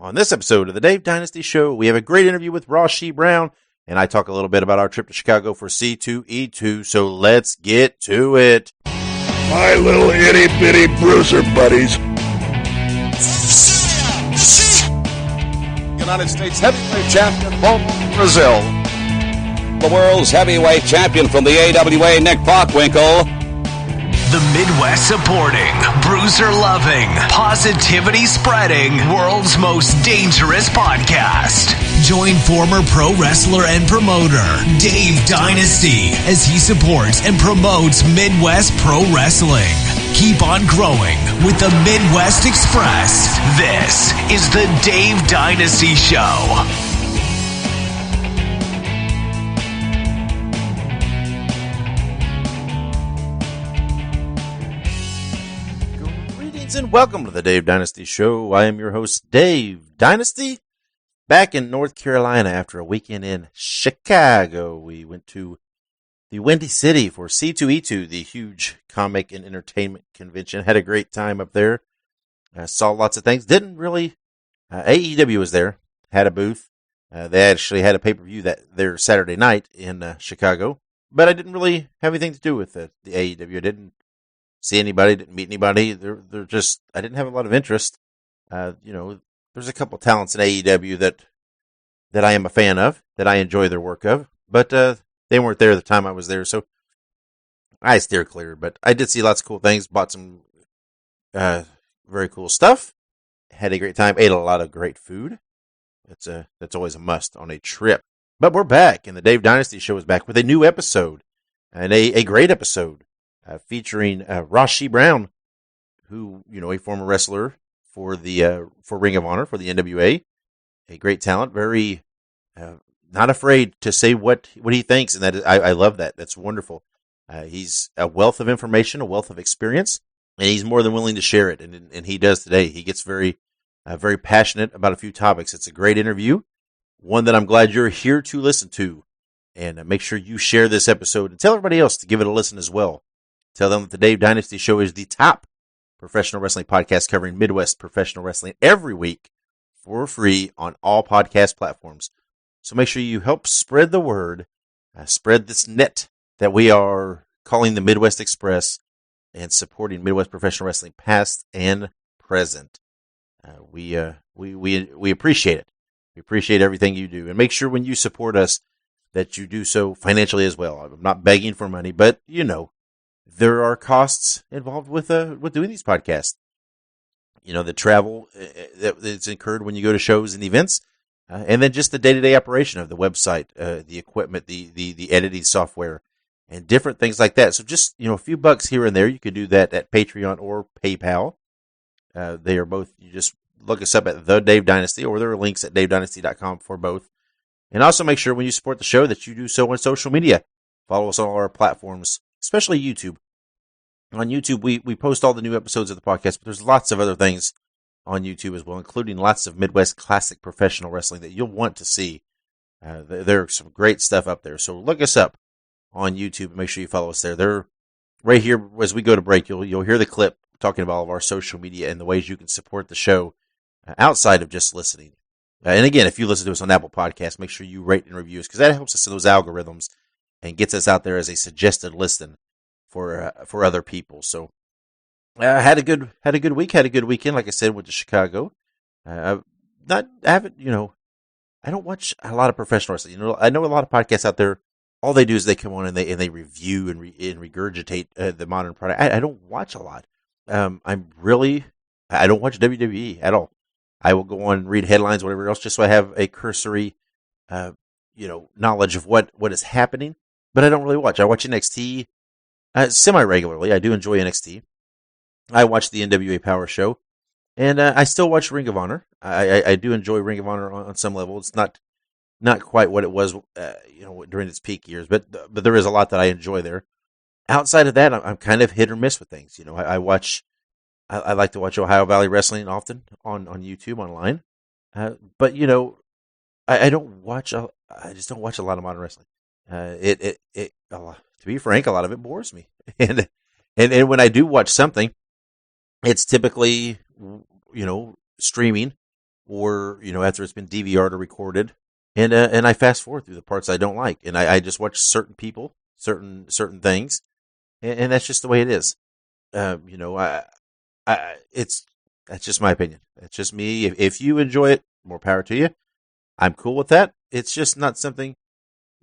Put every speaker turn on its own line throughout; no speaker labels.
On this episode of the Dave Dynasty Show, we have a great interview with Rasche Brown, and I talk a little bit about our trip to Chicago for C2E2, so let's get to it.
My little itty-bitty bruiser buddies.
United States heavyweight champion from Brazil.
The world's heavyweight champion from the AWA, Nick Bockwinkel.
The Midwest supporting, bruiser loving, positivity spreading, world's most dangerous podcast. Join former pro wrestler and promoter Dave Dynasty as he supports and promotes Midwest pro wrestling. Keep on growing with the Midwest Express. This is the Dave Dynasty Show.
And welcome to the Dave Dynasty Show. I am your host, Dave Dynasty. Back in North Carolina after a weekend in Chicago, we went to the Windy City for C2E2, the huge comic and entertainment convention. Had a great time up there. Saw lots of things. Didn't really. AEW was there. Had a booth. They actually had a pay-per-view there Saturday night in Chicago. But I didn't really have anything to do with the AEW. I didn't see anybody, didn't meet anybody. They're just, I didn't have a lot of interest. There's a couple talents in AEW that I am a fan of, that I enjoy their work of, but they weren't there the time I was there, so I steer clear. But I did see lots of cool things, bought some very cool stuff, had a great time, ate a lot of great food. That's always a must on a trip. But we're back, and the Dave Dynasty Show is back with a new episode, and a great episode. Featuring Rasche Brown, who, a former wrestler for Ring of Honor, for the NWA, a great talent, very not afraid to say what he thinks, and that I love that. That's wonderful. He's a wealth of information, a wealth of experience, and he's more than willing to share it, and he does today. He gets very passionate about a few topics. It's a great interview, one that I'm glad you're here to listen to, and make sure you share this episode and tell everybody else to give it a listen as well. Tell them that the Dave Dynasty Show is the top professional wrestling podcast covering Midwest professional wrestling every week for free on all podcast platforms. So make sure you help spread the word, spread this net that we are calling the Midwest Express and supporting Midwest professional wrestling past and present. We appreciate it. We appreciate everything you do. And make sure when you support us that you do so financially as well. I'm not begging for money, but there are costs involved with doing these podcasts. The travel that's incurred when you go to shows and events, and then just the day-to-day operation of the website, the equipment, the editing software, and different things like that. So just, a few bucks here and there. You could do that at Patreon or PayPal. They are both, you just look us up at The Dave Dynasty, or there are links at davedynasty.com for both. And also make sure when you support the show that you do so on social media. Follow us on all our platforms, especially YouTube. On YouTube, we post all the new episodes of the podcast, but there's lots of other things on YouTube as well, including lots of Midwest classic professional wrestling that you'll want to see. There's some great stuff up there. So look us up on YouTube and make sure you follow us there. They're right here as we go to break. You'll hear the clip talking about all of our social media and the ways you can support the show outside of just listening. And again, if you listen to us on Apple Podcasts, make sure you rate and review us, because that helps us in those algorithms and gets us out there as a suggested listen for other people. So had a good week, had a good weekend. Like I said, went to Chicago. I don't watch a lot of professional wrestling. I know a lot of podcasts out there. All they do is they come on and they review and regurgitate the modern product. I don't watch a lot. I don't watch WWE at all. I will go on and read headlines, whatever else, just so I have a cursory, knowledge of what is happening. But I don't really watch. I watch NXT semi-regularly. I do enjoy NXT. I watch the NWA Power Show, and I still watch Ring of Honor. I do enjoy Ring of Honor on some level. It's not quite what it was, during its peak years, but there is a lot that I enjoy there. Outside of that, I'm kind of hit or miss with things. I like to watch Ohio Valley Wrestling often on YouTube online, but I don't watch. I just don't watch a lot of modern wrestling. To be frank, a lot of it bores me. And when I do watch something, it's typically, streaming or, after it's been DVR'd or recorded. And I fast forward through the parts I don't like. And I just watch certain people, certain things. And that's just the way it is. That's just my opinion. That's just me. If you enjoy it, more power to you. I'm cool with that. It's just not something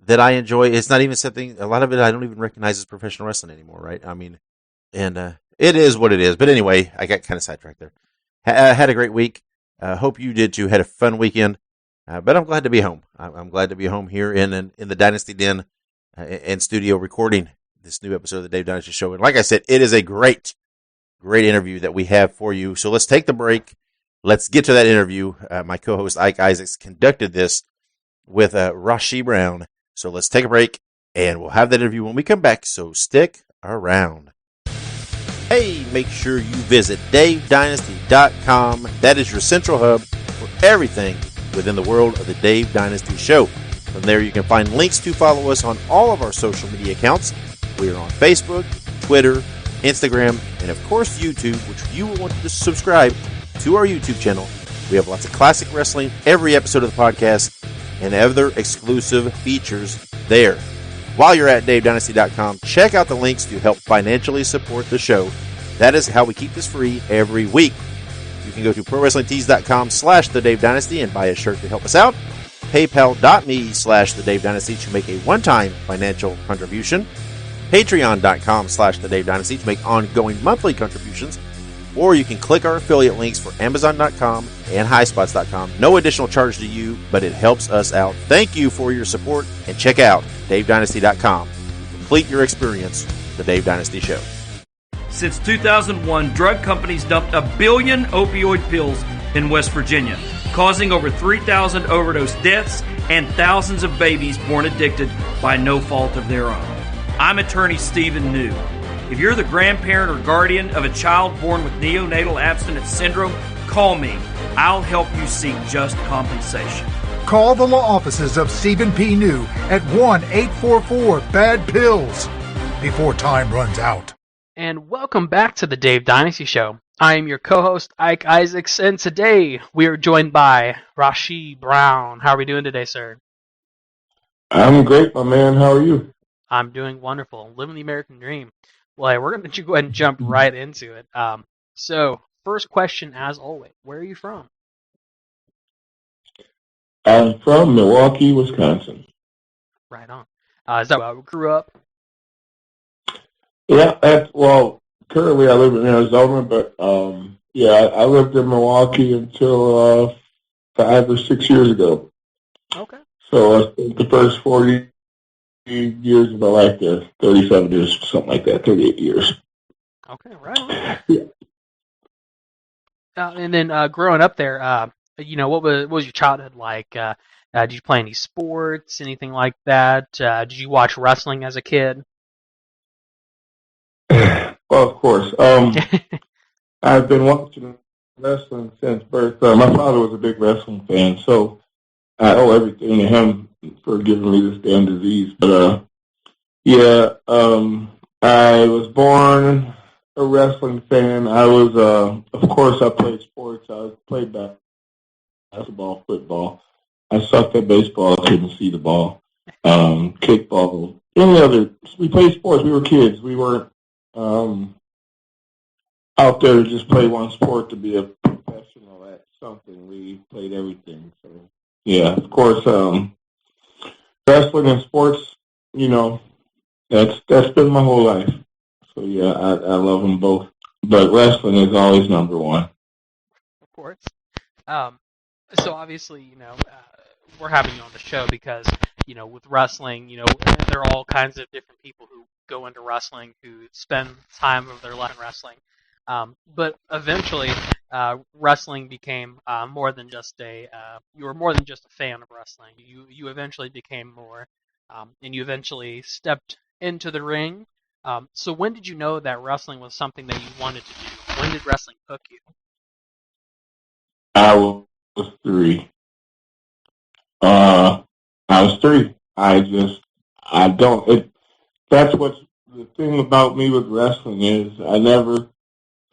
that I enjoy. It's not even something, a lot of it I don't even recognize as professional wrestling anymore, right? I mean, and it is what it is. But anyway, I got kind of sidetracked there. Had a great week. Hope you did too. Had a fun weekend. But I'm glad to be home. I'm glad to be home here in the Dynasty Den and studio recording this new episode of the Dave Dynasty Show. And like I said, it is a great interview that we have for you. So let's take the break. Let's get to that interview. My co-host Ike Isaacs conducted this with Rasche Brown. So let's take a break, and we'll have that interview when we come back. So stick around. Hey, make sure you visit DaveDynasty.com. That is your central hub for everything within the world of the Dave Dynasty Show. From there, you can find links to follow us on all of our social media accounts. We are on Facebook, Twitter, Instagram, and of course YouTube, which you will want to subscribe to our YouTube channel. We have lots of classic wrestling, every episode of the podcast, and other exclusive features there. While you're at DaveDynasty.com, check out the links to help financially support the show. That is how we keep this free every week. You can go to ProWrestlingTees.com/The Dave Dynasty and buy a shirt to help us out. PayPal.me/The Dave Dynasty to make a one-time financial contribution. Patreon.com/The Dave Dynasty to make ongoing monthly contributions. Or you can click our affiliate links for Amazon.com and HighSpots.com. No additional charge to you, but it helps us out. Thank you for your support, and check out DaveDynasty.com. Complete your experience with the Dave Dynasty Show.
Since 2001, drug companies dumped 1 billion opioid pills in West Virginia, causing over 3,000 overdose deaths and thousands of babies born addicted by no fault of their own. I'm attorney Stephen New. If you're the grandparent or guardian of a child born with neonatal abstinence syndrome, call me. I'll help you seek just compensation.
Call the law offices of Stephen P. New at 1-844-BAD-PILLS before time runs out.
And welcome back to the Dave Dynasty Show. I am your co-host, Ike Isaacs, and today we are joined by Rasche Brown. How are we doing today, sir?
I'm great, my man. How are you?
I'm doing wonderful. Living the American dream. Well, hey, we're going to go ahead and jump right into it. So, first question, as always, where are you from?
I'm from Milwaukee, Wisconsin.
Right on. Is that where you grew up?
Yeah, currently I live in Arizona, but I lived in Milwaukee until 5 or 6 years ago.
Okay.
So I spent the first 40 years of my life there, 37 years, something like that, 38 years.
Okay, right on.
Yeah.
And then growing up there, what was your childhood like? Did you play any sports, anything like that? Did you watch wrestling as a kid?
Well, of course. I've been watching wrestling since birth. My father was a big wrestling fan, so I owe everything to him for giving me this damn disease. But, I was born a wrestling fan. I was, of course, I played sports. I played basketball, football. I sucked at baseball. I couldn't see the ball. Kickball, any other. We played sports. We were kids. We weren't out there to just play one sport to be a professional at something. We played everything. So, yeah, of course, wrestling and sports, that's been my whole life. So, yeah, I love them both. But wrestling is always number one.
Of course. So, obviously, we're having you on the show because, with wrestling, there are all kinds of different people who go into wrestling, who spend time of their life in wrestling. But eventually, wrestling became more than just you were more than just a fan of wrestling. You eventually became more, and you eventually stepped into the ring. So when did you know that wrestling was something that you wanted to do? When did wrestling hook you?
I was 3. I was 3. That's what's the thing about me with wrestling is I never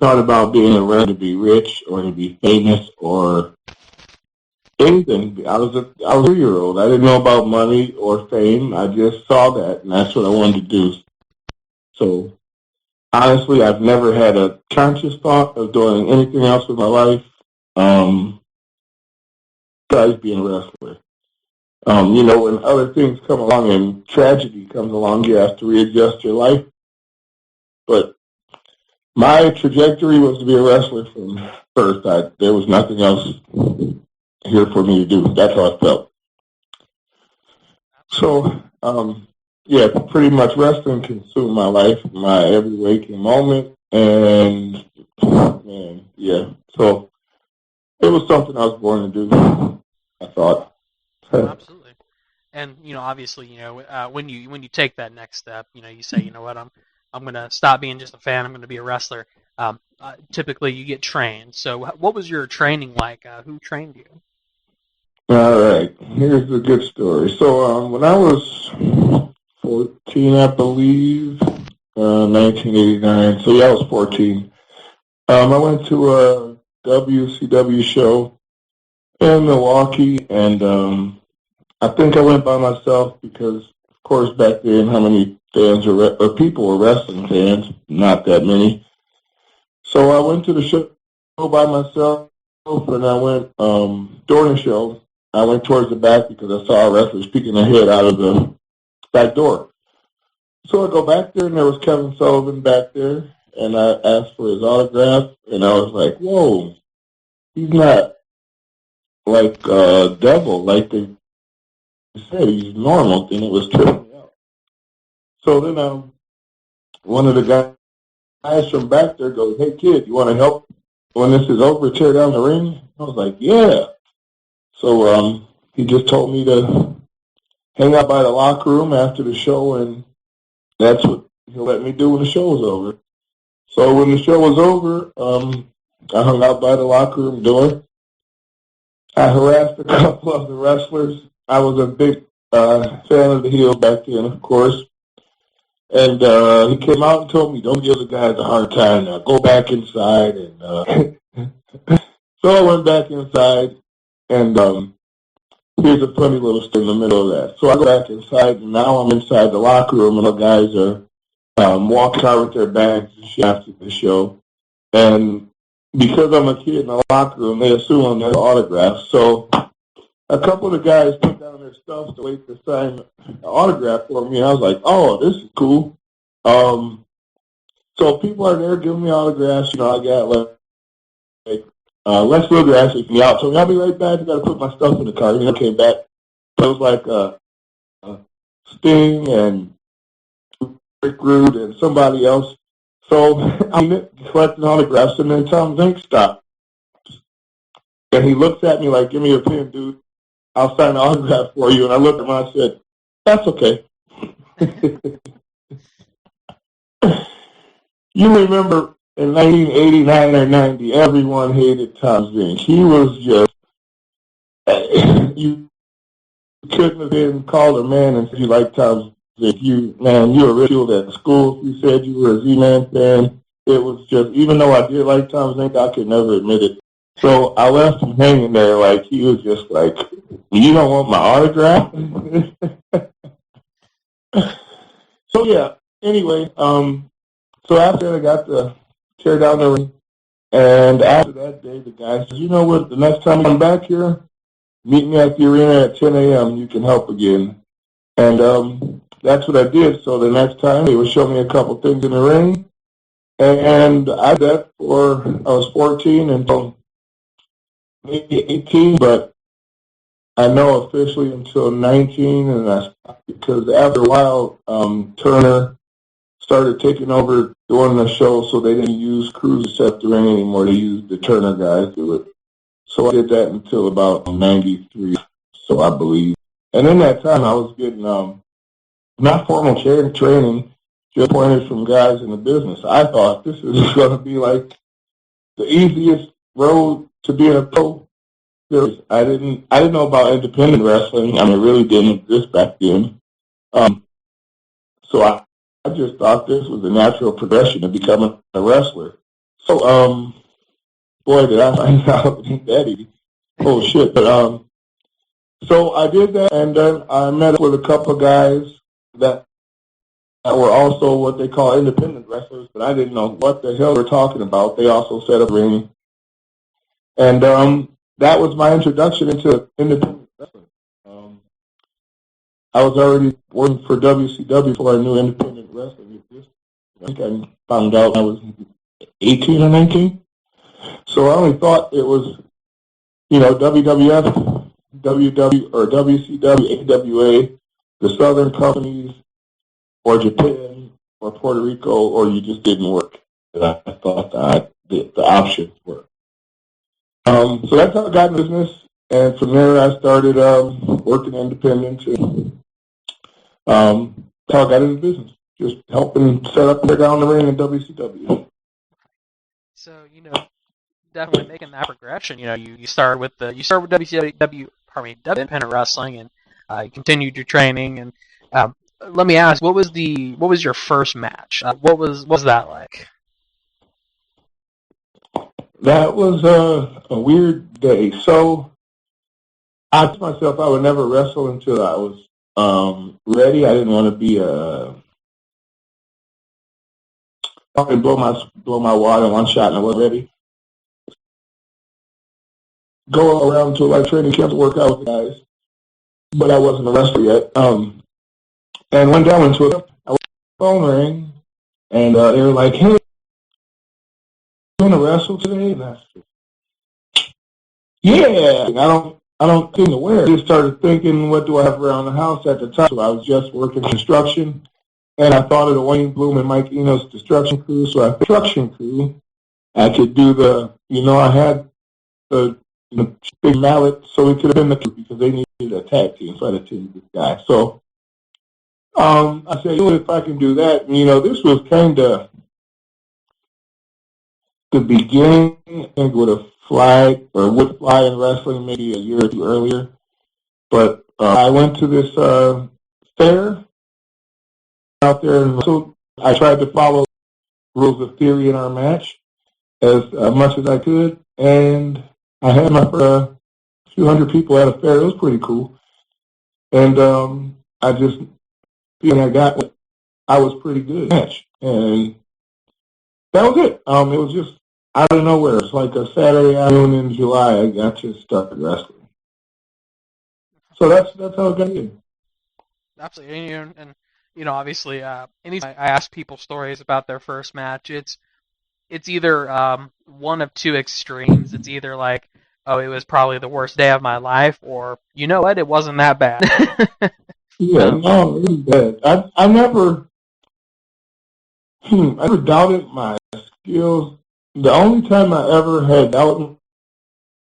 thought about being a wrestler to be rich or to be famous or anything. I was a 2-year-old. I didn't know about money or fame. I just saw that, and that's what I wanted to do. So, honestly, I've never had a conscious thought of doing anything else with my life besides being a wrestler. When other things come along and tragedy comes along, you have to readjust your life. But my trajectory was to be a wrestler from first. There was nothing else here for me to do. That's how I felt. So, pretty much wrestling consumed my life, my every waking moment, and, so it was something I was born to do, I thought.
Absolutely. And, obviously, when you take that next step, you say, you know what, I'm going to stop being just a fan, I'm going to be a wrestler. Typically, you get trained. So what was your training like? Who trained you?
All right. Here's a good story. So when I was 14, I believe, 1989. So, I was 14. I went to a WCW show in Milwaukee, and I think I went by myself because, of course, back then, how many fans or people were wrestling fans? Not that many. So I went to the show by myself, and I went during the show. I went towards the back because I saw a wrestler peeking their head out of the back door. So I go back there, and there was Kevin Sullivan back there, and I asked for his autograph, and I was like, whoa, he's not like a devil, like they said, he's normal, and it was tripping me out. So then one of the guys from back there goes, hey, kid, you want to help when this is over, tear down the ring? I was like, yeah. So he just told me to hang out by the locker room after the show, and that's what he'll let me do when the show was over. So when the show was over, I hung out by the locker room door. I harassed a couple of the wrestlers. I was a big fan of the heel back then, of course. And he came out and told me, don't give the guys a hard time now. Go back inside. And so I went back inside, and here's a funny little story in the middle of that. So I go back inside, and now I'm inside the locker room, and the guys are walking out with their bags and shit after the show. And because I'm a kid in the locker room, they assume I'm their autograph. So a couple of the guys put down their stuff to wait to sign an autograph for me, and I was like, oh, this is cool. So people are there giving me autographs. I got Lex Luger actually from me out. So I'll be right back. I got to put my stuff in the car. I came back. It was like Sting and Rick Rude and somebody else. So I'm collecting autographs, and then Tom Zink stopped. And he looks at me like, give me your pen, dude. I'll sign an autograph for you. And I looked at him and I said, that's okay. You remember in 1989 or 90, everyone hated Tom Zink. He was just, you couldn't have been called a man and said you liked Tom Zink. You were ridiculed at school. You said you were a Z-Man fan. It was just, even though I did like Tom Zink, I could never admit it. So I left him hanging there like he was just like, you don't want my autograph? So, yeah, anyway, so after I got to tear down the ring, and after that day, the guy says, you know what, the next time you come back here, meet me at the arena at 10 a.m., you can help again. And that's what I did. So the next time, they would show me a couple things in the ring, and I did that I was 14 until maybe 18, but I know officially until 19, and because after a while, Turner started taking over doing the show, so they didn't use crews to set the ring anymore. They used the Turner guys to do it. So I did that until about 93, so I believe. And in that time, I was getting not formal training, just pointers from guys in the business. I thought this is going to be like the easiest road to being a pro. I didn't know about independent wrestling. I mean, it really didn't exist back then. So I just thought this was a natural progression of becoming a wrestler. So, boy, did I find out it ain't that easy. Oh, shit. But So I did that, and then I met up with a couple of guys that were also what they call independent wrestlers, but I didn't know what the hell they were talking about. They also set up a ring. And that was my introduction into independent wrestling. I was already working for WCW before I knew independent wrestling existed. I think I found out I was 18 or 19. So I only thought it was, WWF, WW or WCW, AWA, the Southern companies, or Japan, or Puerto Rico, or you just didn't work. And I thought that the options were. So that's how I got in business, and from there I started working independent. That's how I got into business, just helping set up and tear down the ring in WCW.
So, definitely making that progression. You start with WCW, independent wrestling, and you continued your training. And let me ask, what was your first match? What was that like?
That was a weird day. So I told myself I would never wrestle until I was ready. I didn't want to be blow my wad in one shot and I wasn't ready. Go around to like training camp to work out with the guys, but I wasn't a wrestler yet. And one day I went to a phone rang, and they were like, "Hey, you want to wrestle today?" And I said, "Yeah." I don't think aware. I just started thinking, what do I have around the house at the time? So I was just working construction, and I thought of the Wayne Bloom and Mike Enos Destruction Crew. So I Destruction Crew. I could do I had the big mallet, so we could have been the crew because they needed a tag team. So I had to team this guy. So I said, if I can do that, this was kind of the beginning. I think would fly in wrestling maybe a year or two earlier. But I went to this fair out there, and so I tried to follow rules of theory in our match as much as I could, and I had my few hundred people at a fair. It was pretty cool, and I just feeling I was pretty good match, and that was it. It was just out of nowhere. It's like a Saturday afternoon in July. I just started wrestling. So that's how it got in.
Absolutely, and obviously, anytime I ask people stories about their first match, it's either one of two extremes. It's either like, oh, it was probably the worst day of my life, or you know what, it wasn't that bad.
Yeah, no, it was bad. I never doubted my skills. The only time I ever had doubt in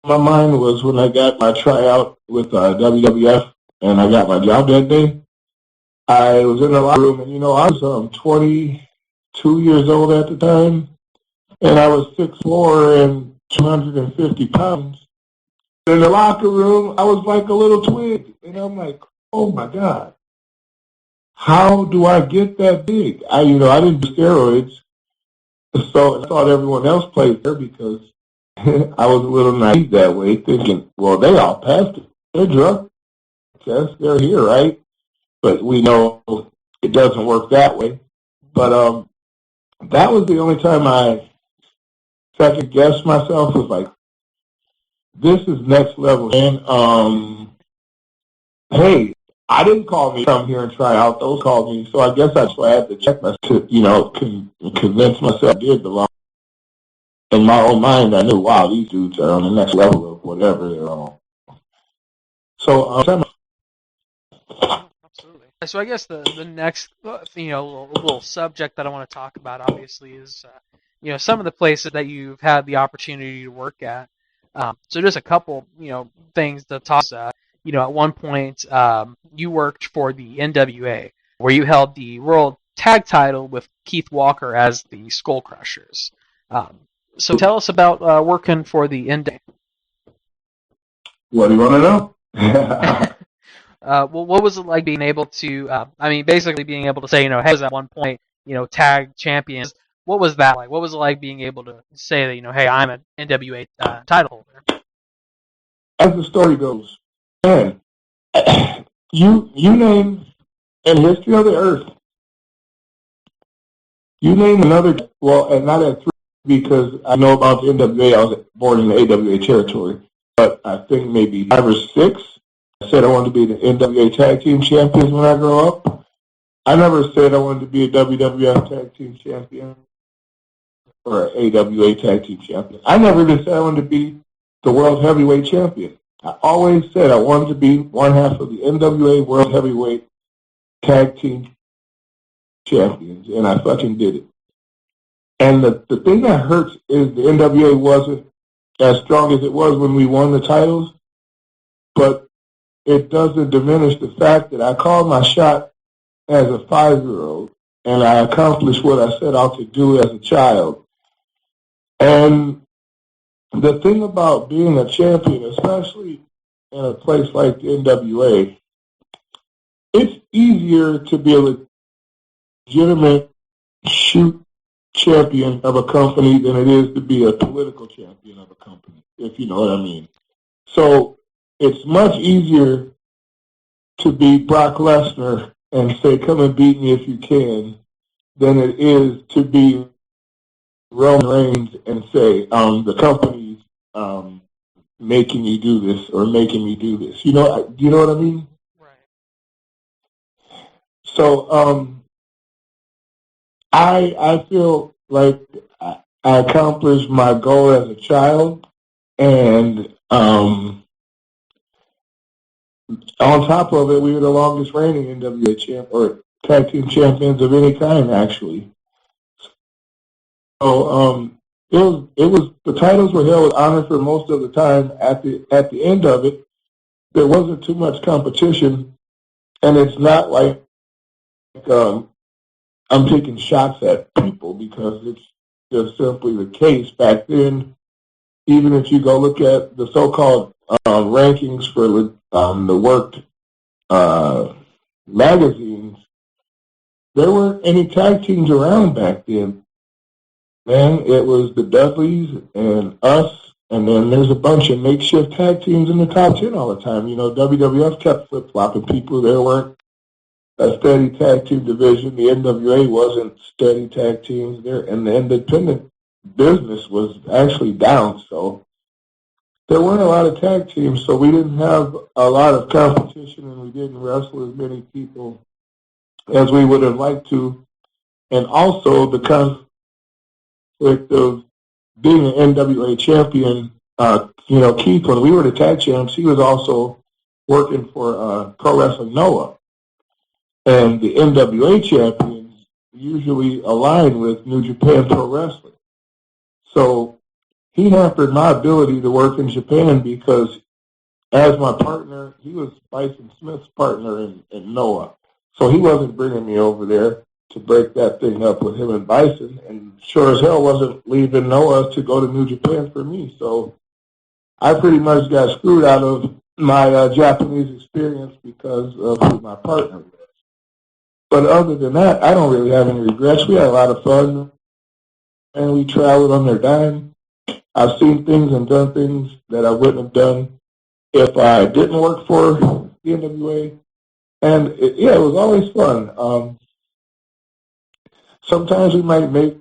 my mind was when I got my tryout with WWF, and I got my job that day. I was in the locker room, and I was 22 years old at the time, and I was 6'4" and 250 pounds. In the locker room, I was like a little twig, and I'm like, oh my God, how do I get that big? I didn't do steroids, so I thought everyone else played there because I was a little naive that way, thinking, well, they all passed their drug test, they're here, right? But we know it doesn't work that way. But that was the only time I second guessed myself. Was like, this is next level. And hey, I didn't call me come here and try out. Those called me, so I guess I had to check myself to convince myself I did belong. In my own mind, I knew, wow, these dudes are on the next level of whatever they're on. So
absolutely. So I guess the next little subject that I want to talk about obviously is some of the places that you've had the opportunity to work at. So just a couple things to talk. At one point you worked for the NWA, where you held the World Tag Title with Keith Walker as the Skull Crushers. So tell us about working for the NWA.
What do you want to know?
Well, what was it like being able to, basically being able to say, hey, I was at one point, tag champions. What was that like? What was it like being able to say that, hey, I'm an NWA title holder?
As the story goes, man, you name in history of the earth, you name another, well, and not at 3 because I know about the NWA. I was born in the AWA territory, but I think maybe 5 or 6. I said I wanted to be the NWA Tag Team Champions when I grow up. I never said I wanted to be a WWF Tag Team Champion or an AWA Tag Team Champion. I never even said I wanted to be the World Heavyweight Champion. I always said I wanted to be one half of the NWA World Heavyweight Tag Team Champions, and I fucking did it. And the thing that hurts is the NWA wasn't as strong as it was when we won the titles, but it doesn't diminish the fact that I called my shot as a 5-year-old, and I accomplished what I set out to do as a child. And the thing about being a champion, especially in a place like the NWA, it's easier to be a legitimate shoot champion of a company than it is to be a political champion of a company, if you know what I mean. So it's much easier to be Brock Lesnar and say, come and beat me if you can, than it is to be Roman Reigns and say, the company's making you do this or making me do this. Do you know what I mean?
Right.
So I feel like I accomplished my goal as a child, and on top of it, we were the longest reigning NWA champ or tag team champions of any kind, actually. So it was the titles were held with honor for most of the time. At the end of it, there wasn't too much competition, and it's not like I'm taking shots at people, because it's just simply the case. Back then, even if you go look at the so-called rankings for the worked magazines, there weren't any tag teams around back then. Man, it was the Dudleys and us, and then there's a bunch of makeshift tag teams in the top 10 all the time. WWF kept flip-flopping people. There weren't a steady tag team division. The NWA wasn't steady tag teams there, and the independent business was actually down. So there weren't a lot of tag teams, so we didn't have a lot of competition, and we didn't wrestle as many people as we would have liked to. And also the conflict of being an NWA champion, Keith, when we were the tag champs, he was also working for Pro Wrestling Noah. And the NWA champions usually align with New Japan Pro Wrestling. So he hampered my ability to work in Japan, because as my partner, he was Bison Smith's partner in Noah. So he wasn't bringing me over there to break that thing up with him and Bison, and sure as hell wasn't leaving Noah to go to New Japan for me. So I pretty much got screwed out of my Japanese experience because of who my partner was. But other than that, I don't really have any regrets. We had a lot of fun, and we traveled on their dime. I've seen things and done things that I wouldn't have done if I didn't work for the NWA. And it was always fun. Sometimes we might make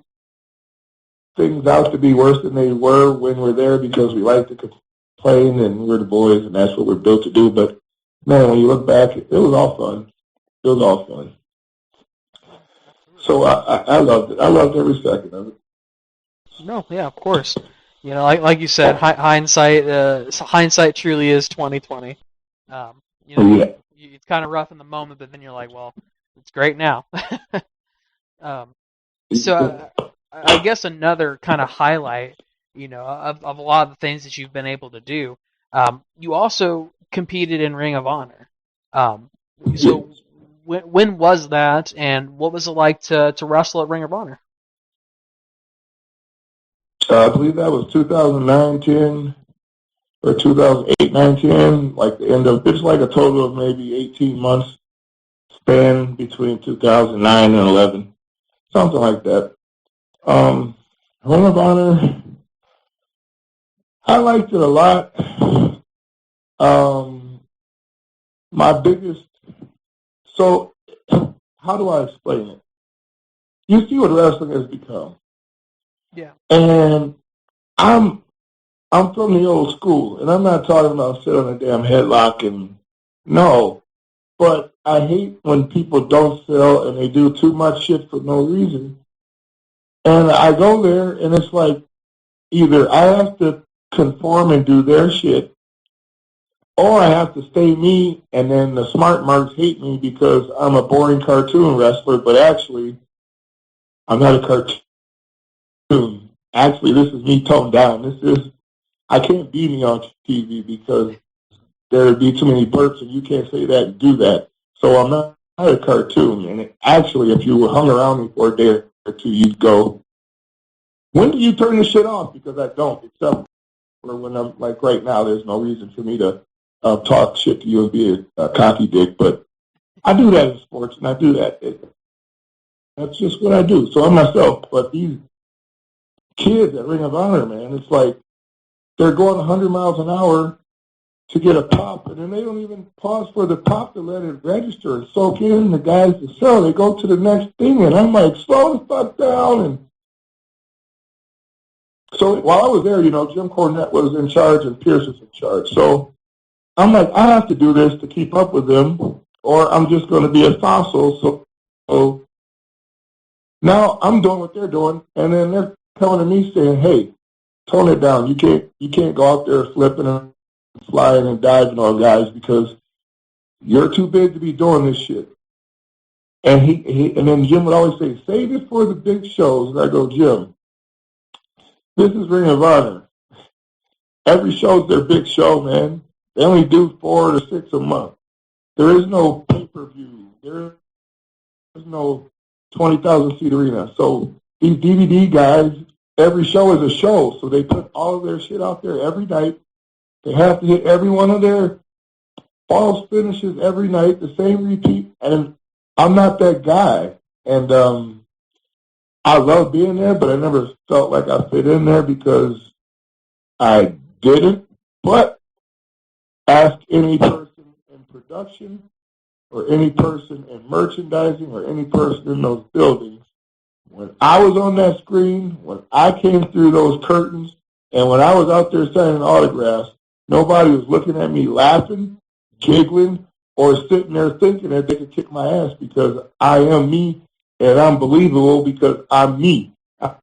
things out to be worse than they were when we're there, because we like to complain and we're the boys and that's what we're built to do. But, man, when you look back, it was all fun. It was all fun. So I loved it. I loved every second of it.
No, yeah, of course. Like you said, hindsight truly is 20/20.
Yeah.
It's kind of rough in the moment, but then you're like, well, it's great now. So I guess another kind of highlight, of a lot of the things that you've been able to do, you also competed in Ring of Honor. So when was that, and what was it like to wrestle at Ring of Honor?
I believe that was 2009-10 or 2008-9-10, like the end of, it's like a total of maybe 18 months span between 2009 and 11, something like that. Ring of Honor, I liked it a lot. my biggest, so how do I explain it? You see what wrestling has become.
Yeah.
And I'm from the old school, and I'm not talking about sitting on a damn headlock and no, but I hate when people don't sell and they do too much shit for no reason. And I go there, and it's like either I have to conform and do their shit, or I have to stay me, and then the smart marks hate me because I'm a boring cartoon wrestler, but actually, I'm not a cartoon. Actually, this is me toned down. I can't be me on TV because there would be too many burps, and you can't say that and do that. So I'm not a cartoon. And actually, if you hung around me for a day or two, you'd go, when do you turn this shit off? Because I don't, except for when I'm like right now, there's no reason for me to talk shit to you and be a cocky dick. But I do that in sports, and I do that. That's just what I do. So I'm myself. But these kids at Ring of Honor, man, it's like they're going 100 miles an hour to get a pop, and then they don't even pause for the pop to let it register and soak in the guys to sell. They go to the next thing, and I'm like, slow the fuck down. And so while I was there, Jim Cornette was in charge and Pierce was in charge. So I'm like, I have to do this to keep up with them, or I'm just going to be a fossil. So now I'm doing what they're doing, and then they're coming to me saying, hey, tone it down. You can't go out there flipping and flying and diving on guys because you're too big to be doing this shit. And and then Jim would always say, save it for the big shows. And I go, Jim, this is Ring of Honor. Every show's their big show, man. They only do 4 to 6 a month. There is no pay-per-view. There is no 20,000-seat arena. So these DVD guys, every show is a show. So they put all of their shit out there every night. They have to hit every one of their false finishes every night, the same repeat. And I'm not that guy. And I love being there, but I never felt like I fit in there because I didn't. But ask any person in production or any person in merchandising or any person in those buildings. When I was on that screen, when I came through those curtains, and when I was out there signing autographs, nobody was looking at me laughing, giggling, or sitting there thinking that they could kick my ass because I am me and I'm believable because I'm me. I'm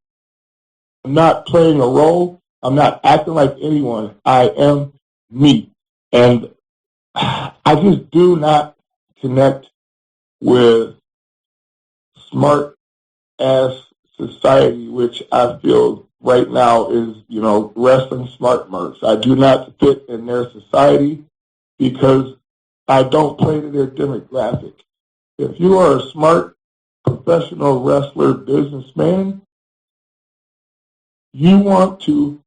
not playing a role. I'm not acting like anyone. I am me. And I just do not connect with smart-ass society, which I feel right now is, wrestling smart marks. I do not fit in their society because I don't play to their demographic. If you are a smart professional wrestler, businessman, you want to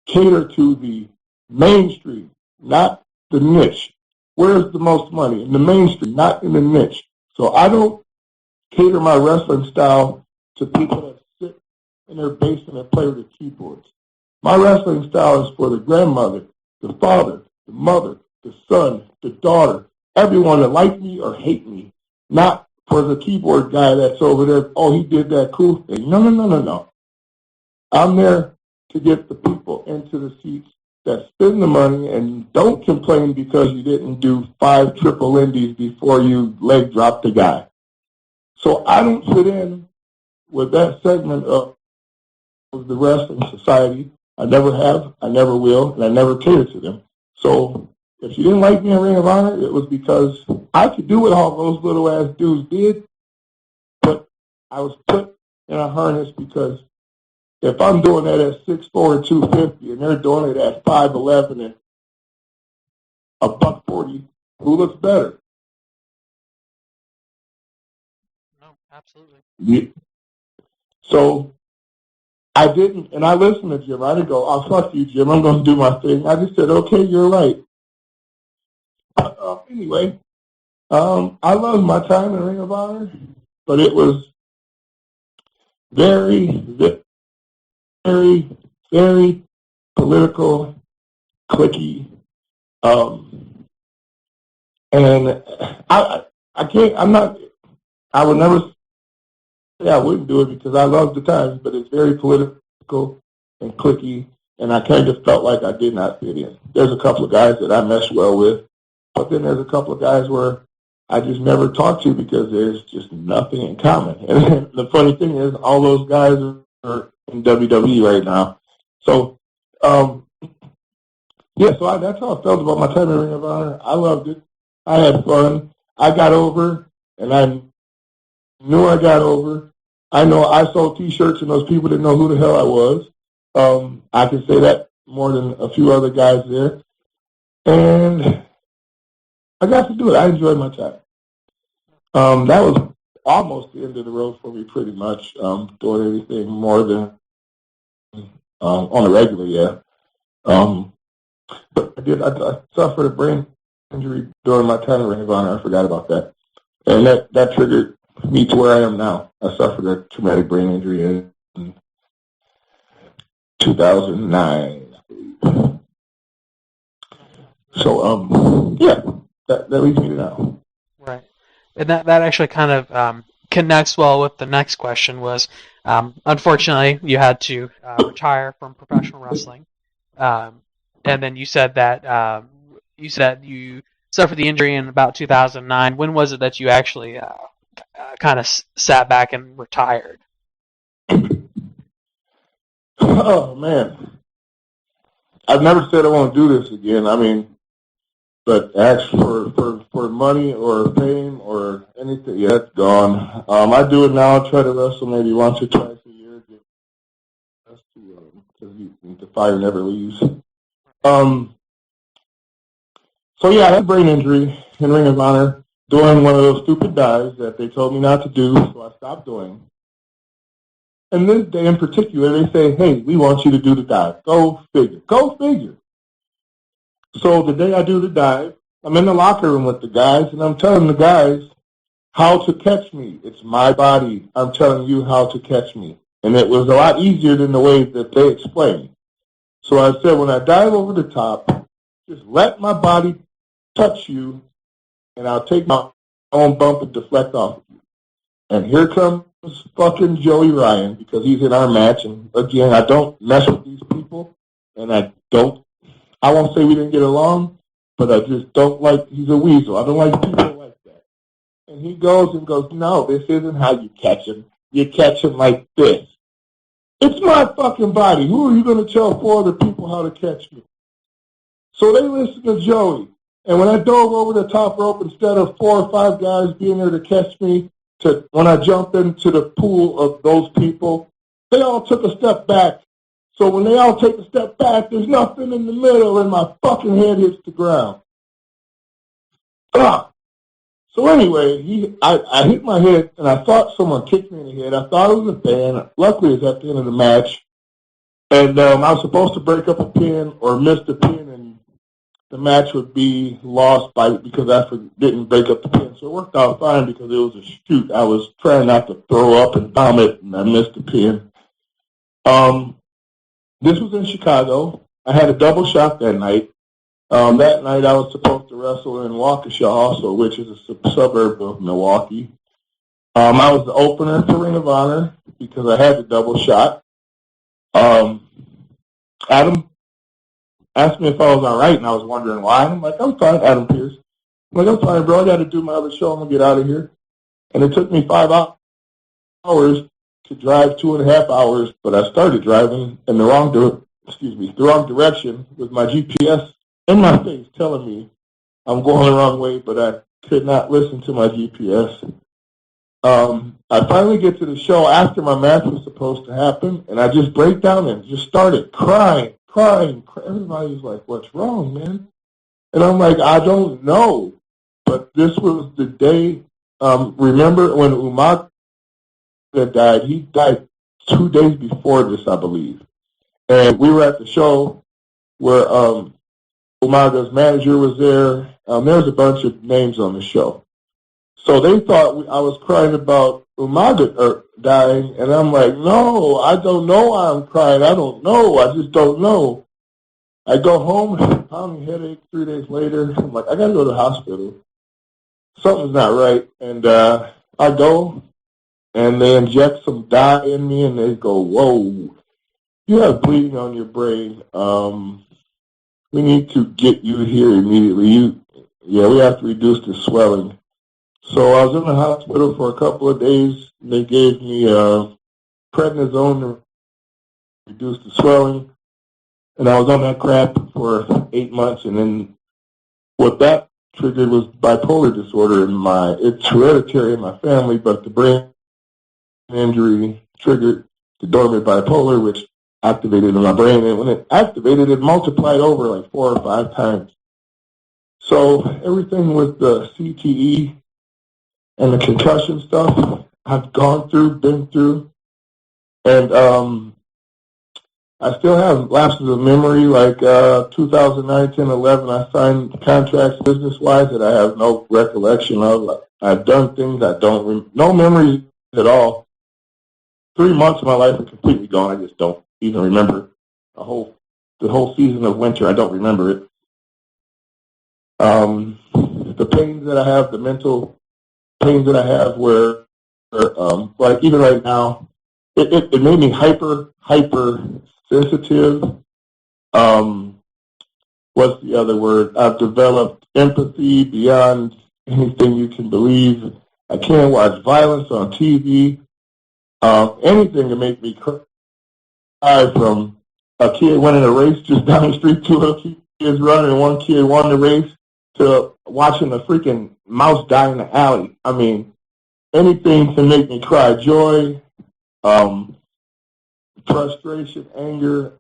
cater to the mainstream, not the niche. Where's the most money? In the mainstream, not in the niche. So I don't cater my wrestling style to people that sit in their basement and play with the keyboards. My wrestling style is for the grandmother, the father, the mother, the son, the daughter, everyone that like me or hate me, not for the keyboard guy that's over there, oh, he did that cool thing. No. I'm there to get the people into the seats that spend the money and don't complain because you didn't do 5 triple indies before you leg dropped the guy. So I don't fit in with that segment of the wrestling society. I never have, I never will, and I never cater to them. So if you didn't like me in Ring of Honor, it was because I could do what all those little-ass dudes did, but I was put in a harness because if I'm doing that at 6'4" and 250, and they're doing it at 5'11" and $140, who looks better?
No, absolutely.
Yeah. So I didn't, and I listened to Jim. I didn't go, oh, fuck you, Jim. I'm going to do my thing. I just said, okay, you're right. Anyway, I loved my time in Ring of Honor, but it was very, very, very political, cliquey. And I would never say I wouldn't do it because I love the times, but it's very political and cliquey, and I kind of felt like I did not fit in. There's a couple of guys that I mesh well with, but then there's a couple of guys where I just never talk to because there's just nothing in common. And the funny thing is, all those guys are in WWE right now. So, yeah, so that's how I felt about my time in Ring of Honor. I loved it. I had fun. I got over, and I knew I got over. I know I sold T-shirts, and those people didn't know who the hell I was. I can say that more than a few other guys there. And I got to do it. I enjoyed my time. That was almost the end of the road for me, pretty much, doing anything more than on a regular, yeah. But I suffered a brain injury during my time in Ring of Honor. I forgot about that. And that triggered me to where I am now. I suffered a traumatic brain injury in 2009, I believe. So, yeah, that leads me to now.
Right. And that actually kind of connects well with the next question was, unfortunately, you had to retire from professional wrestling. And then you said that you suffered the injury in about 2009. When was it that you actually kind of sat back and retired?
Oh, man. I've never said I won't do this again. I mean, but ask for money or fame or anything, yeah, it's gone. I do it now. I try to wrestle maybe once or twice a year because the fire never leaves. So, yeah, I had a brain injury in Ring of Honor doing one of those stupid dives that they told me not to do, so I stopped doing. And this day in particular, they say, hey, we want you to do the dive. Go figure. Go figure. So the day I do the dive, I'm in the locker room with the guys, and I'm telling the guys how to catch me. It's my body. I'm telling you how to catch me. And it was a lot easier than the way that they explained. So I said, when I dive over the top, just let my body touch you, and I'll take my own bump and deflect off of you. And here comes fucking Joey Ryan, because he's in our match. And again, I don't mess with these people, and I won't say we didn't get along, but I just don't like, he's a weasel. I don't like people like that. And he goes, no, this isn't how you catch him. You catch him like this. It's my fucking body. Who are you going to tell four other people how to catch me? So they listen to Joey. And when I dove over the top rope, instead of 4 or 5 guys being there to catch me, when I jumped into the pool of those people, they all took a step back. So when they all take a step back, there's nothing in the middle, and my fucking head hits the ground. So anyway, I hit my head, and I thought someone kicked me in the head. I thought it was a fan. Luckily, it was at the end of the match. And I was supposed to break up a pin or miss the pin, and the match would be lost because I didn't break up the pin. So it worked out fine because it was a shoot. I was trying not to throw up and vomit, and I missed the pin. This was in Chicago. I had a double shot that night. That night I was supposed to wrestle in Waukesha also, which is a suburb of Milwaukee. I was the opener for Ring of Honor because I had the double shot. Adam asked me if I was all right, and I was wondering why. And I'm like, I'm fine, Adam Pierce. I'm like, I'm fine, bro. I got to do my other show. I'm going to get out of here. And it took me 5 hours to drive 2.5 hours, but I started driving in the wrong direction with my GPS in my face telling me I'm going the wrong way, but I could not listen to my GPS. I finally get to the show after my match was supposed to happen, and I just break down and just started crying. Everybody was like, what's wrong, man? And I'm like, I don't know. But this was the day, remember when Umaga died? He died 2 days before this, I believe. And we were at the show where Umaga's manager was there. There was a bunch of names on the show. So they thought I was crying about Umaga dying, and I'm like, no, I don't know why I'm crying. I don't know. I just don't know. I go home, pounding headache 3 days later. I'm like, I got to go to the hospital. something's not right. And I go, and they inject some dye in me, and they go, whoa, you have bleeding on your brain. We need to get you here immediately. We have to reduce the swelling. So I was in the hospital for a couple of days. They gave me prednisone to reduce the swelling, and I was on that crap for 8 months. And then what that triggered was bipolar disorder. It's hereditary in my family, but the brain injury triggered the dormant bipolar, which activated in my brain. And when it activated, it multiplied over like 4 or 5 times. So everything with the CTE and the concussion stuff I've been through. And I still have lapses of memory, like 2009, 10, 11, I signed contracts business-wise that I have no recollection of. I've done things I no memories at all. 3 months of my life are completely gone. I just don't even remember the whole season of winter. I don't remember it. The pains that I have, the mental pains that I have, where like even right now, it made me hyper sensitive. What's the other word? I've developed empathy beyond anything you can believe. I can't watch violence on TV. Anything to make me cry, from a kid winning a race just down the street, 2 little kids running and 1 kid won the race, to watching a freaking mouse die in the alley. I mean, anything to make me cry. Joy, frustration, anger.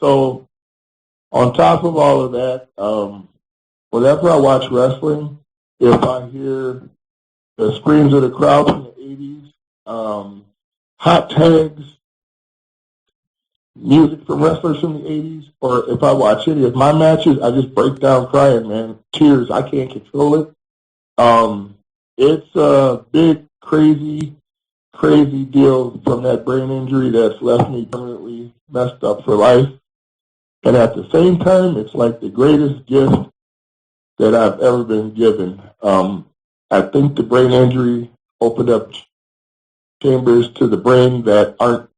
So on top of all of that, whenever I watch wrestling, if I hear the screams of the crowd from the 80s, hot tags, music from wrestlers from the 80s, or if I watch any of my matches, I just break down crying, man. Tears, I can't control it. It's a big, crazy deal from that brain injury that's left me permanently messed up for life. And at the same time, it's like the greatest gift that I've ever been given. I think the brain injury opened up chambers to the brain that aren't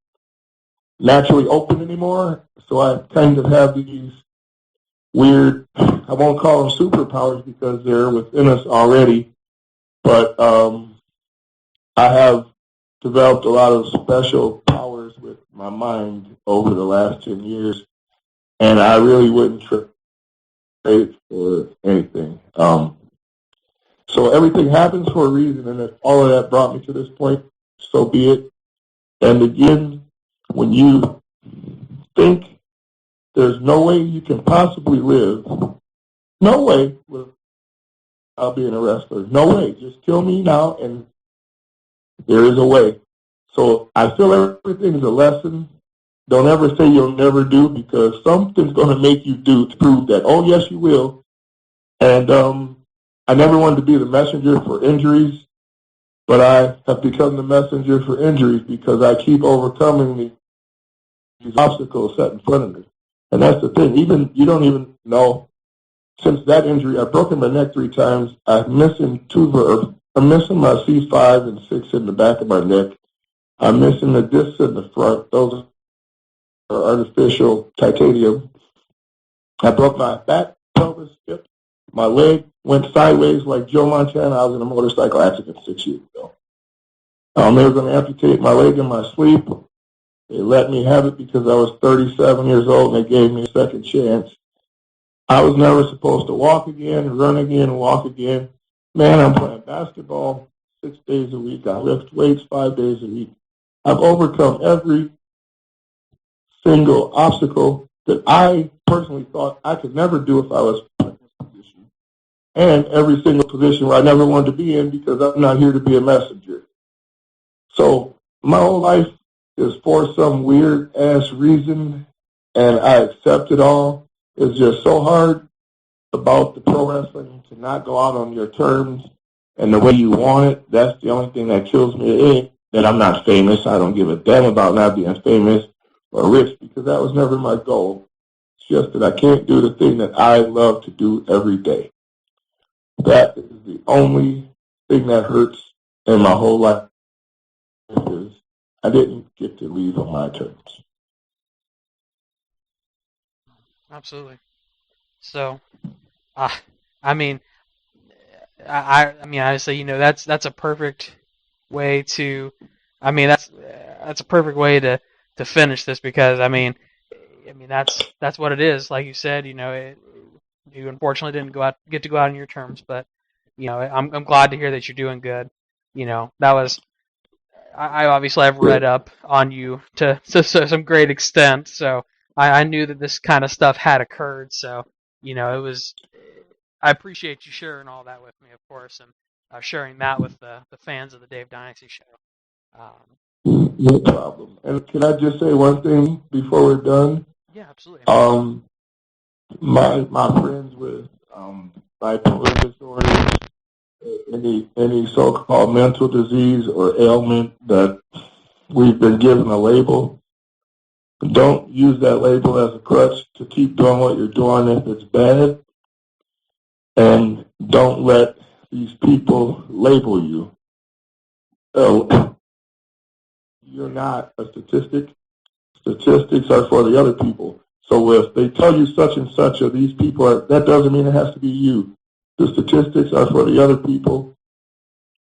naturally open anymore. So I kind of have these weird, I won't call them superpowers because they're within us already, but I have developed a lot of special powers with my mind over the last 10 years, and I really wouldn't trade it for anything. So everything happens for a reason, and if all of that brought me to this point, so be it. And again, when you think there's no way you can possibly live, no way without being a wrestler, no way, just kill me now and there is a way. So I feel everything is a lesson. Don't ever say you'll never do, because something's going to make you do to prove that, oh, yes, you will. And I never wanted to be the messenger for injuries, but I have become the messenger for injuries because I keep overcoming these obstacles set in front of me. And that's the thing. You don't even know. Since that injury, I've broken my neck 3 times. I'm missing my C5 and 6 in the back of my neck. I'm missing the discs in the front. Those are artificial titanium. I broke my back, pelvis, hip. My leg went sideways like Joe Montana. I was in a motorcycle accident 6 years ago. They were going to amputate my leg in my sleep. They let me have it because I was 37 years old, and they gave me a second chance. I was never supposed to walk again, run again, walk again. Man, I'm playing basketball 6 days a week. I lift weights 5 days a week. I've overcome every single obstacle that I personally thought I could never do if I was in this position, and every single position where I never wanted to be in because I'm not here to be a messenger. So my whole life is for some weird-ass reason, and I accept it all. It's just so hard about the pro wrestling to not go out on your terms and the way you want it. That's the only thing that kills me. It ain't that I'm not famous. I don't give a damn about not being famous or rich, because that was never my goal. It's just that I can't do the thing that I love to do every day. That is the only thing that hurts in my whole life is I didn't get to leave on my terms.
Absolutely. So, I mean, honestly, that's a perfect way to, that's a perfect way to finish this, because that's what it is. Like you said, you unfortunately didn't get to go out on your terms, but I'm glad to hear that you're doing good. That was, I obviously have read up on you to some great extent, so I knew that this kind of stuff had occurred. So it was. I appreciate you sharing all that with me, of course, and sharing that with the fans of the Dave Dynasty Show.
No problem. And can I just say one thing before we're done?
Yeah, absolutely.
My friends with bipolar disorders, any so-called mental disease or ailment that we've been given a label, don't use that label as a crutch to keep doing what you're doing if it's bad. And don't let these people label you. You're not a statistic. Statistics are for the other people. So if they tell you such and such of these people, that doesn't mean it has to be you. The statistics are for the other people.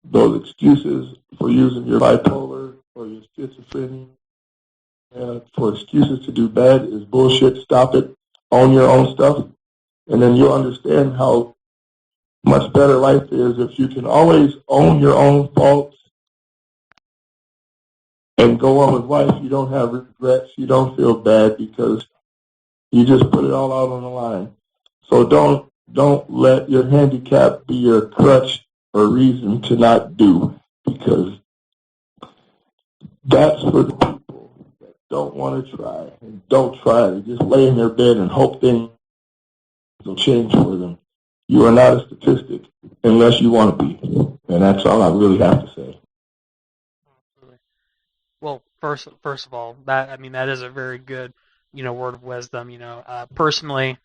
Those excuses for using your bipolar or your schizophrenia for excuses to do bad is bullshit. Stop it. Own your own stuff. And then you'll understand how much better life is if you can always own your own faults and go on with life. You don't have regrets. You don't feel bad because you just put it all out on the line. So don't let your handicap be your crutch or reason to not do, because that's for the people that don't want to try and don't try. They just lay in their bed and hope things will change for them. You are not a statistic unless you want to be. And that's all I really have to say.
Well, first of all, that is a very good, word of wisdom. Personally,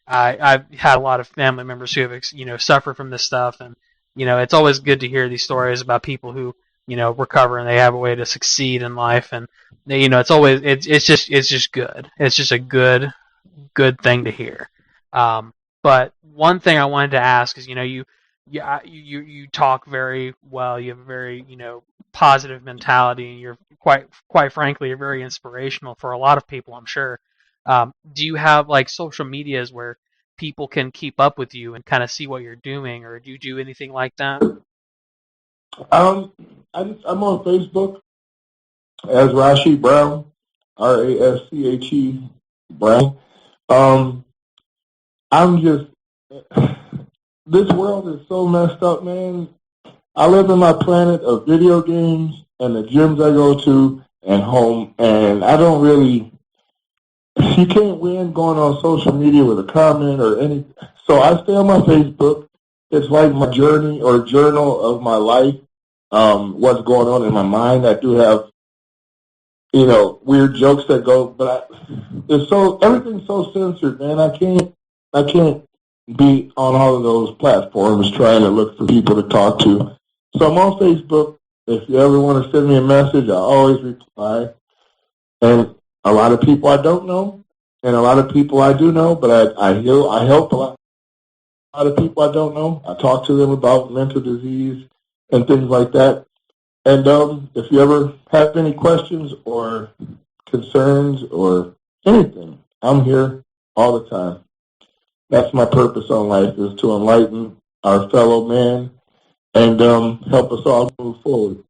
I've had a lot of family members who have, suffered from this stuff, and it's always good to hear these stories about people who, recover and they have a way to succeed in life, and it's always it's just good. It's just a good thing to hear. But one thing I wanted to ask is, you talk very well. You have a very, positive mentality, and you're quite frankly, you're very inspirational for a lot of people, I'm sure. Do you have like social medias where people can keep up with you and kind of see what you're doing, or do you do anything like that?
I'm on Facebook as Rasche Brown, Rasche Brown. I'm just, this world is so messed up, man. I live in my planet of video games and the gyms I go to and home, and I don't really, you can't win going on social media with a comment or anything. So I stay on my Facebook. It's like my journey or journal of my life, what's going on in my mind. I do have, weird jokes that go, but everything's so censored, man. I can't be on all of those platforms trying to look for people to talk to. So I'm on Facebook. If you ever want to send me a message, I always reply. And a lot of people I don't know, and a lot of people I do know, but I help a lot of people I don't know. I talk to them about mental disease and things like that. And if you ever have any questions or concerns or anything, I'm here all the time. That's my purpose on life, is to enlighten our fellow man and help us all move forward.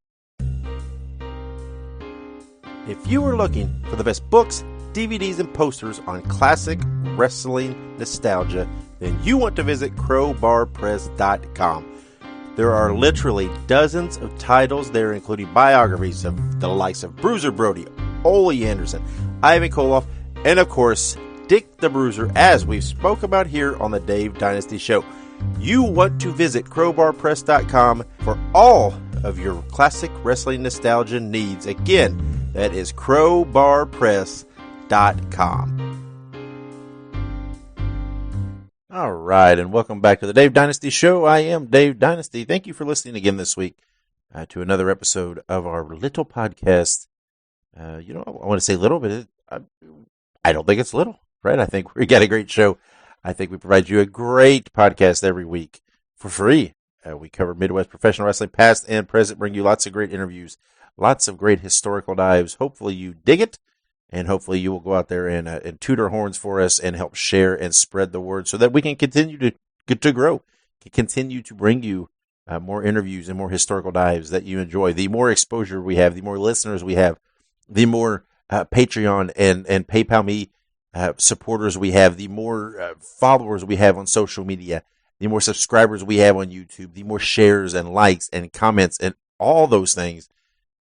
If you are looking for the best books, DVDs, and posters on classic wrestling nostalgia, then you want to visit crowbarpress.com. There are literally dozens of titles there, including biographies of the likes of Bruiser Brody, Ole Anderson, Ivan Koloff, and of course, Dick the Bruiser, as we've spoke about here on the Dave Dynasty Show. You want to visit crowbarpress.com for all of your classic wrestling nostalgia needs. Again, that is crowbarpress.com. All right, and welcome back to the Dave Dynasty Show. I am Dave Dynasty. Thank you for listening again this week to another episode of our little podcast. I want to say little, but I don't think it's little, right? I think we got a great show. I think we provide you a great podcast every week for free. We cover Midwest professional wrestling, past and present, bring you lots of great interviews, lots of great historical dives. Hopefully you dig it. And hopefully you will go out there and toot our horns for us and help share and spread the word so that we can continue to grow, continue to bring you more interviews and more historical dives that you enjoy. The more exposure we have, the more listeners we have, the more Patreon and PayPal Me supporters we have, the more followers we have on social media, the more subscribers we have on YouTube, the more shares and likes and comments and all those things.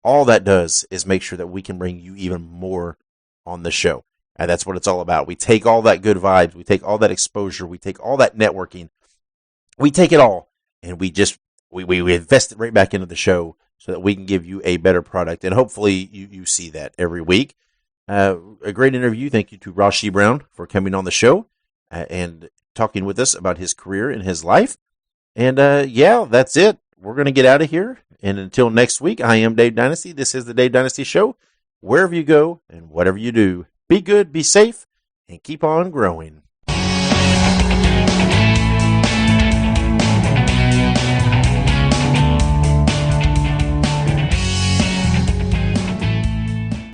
All that does is make sure that we can bring you even more on the show. And that's what it's all about. We take all that good vibes, we take all that exposure, we take all that networking, we take it all, and we invest it right back into the show so that we can give you a better product. And hopefully you see that every week. A great interview. Thank you to Rasche Brown for coming on the show and talking with us about his career and his life. And that's it. We're going to get out of here. And until next week, I am Dave Dynasty. This is the Dave Dynasty Show. Wherever you go and whatever you do, be good, be safe, and keep on growing.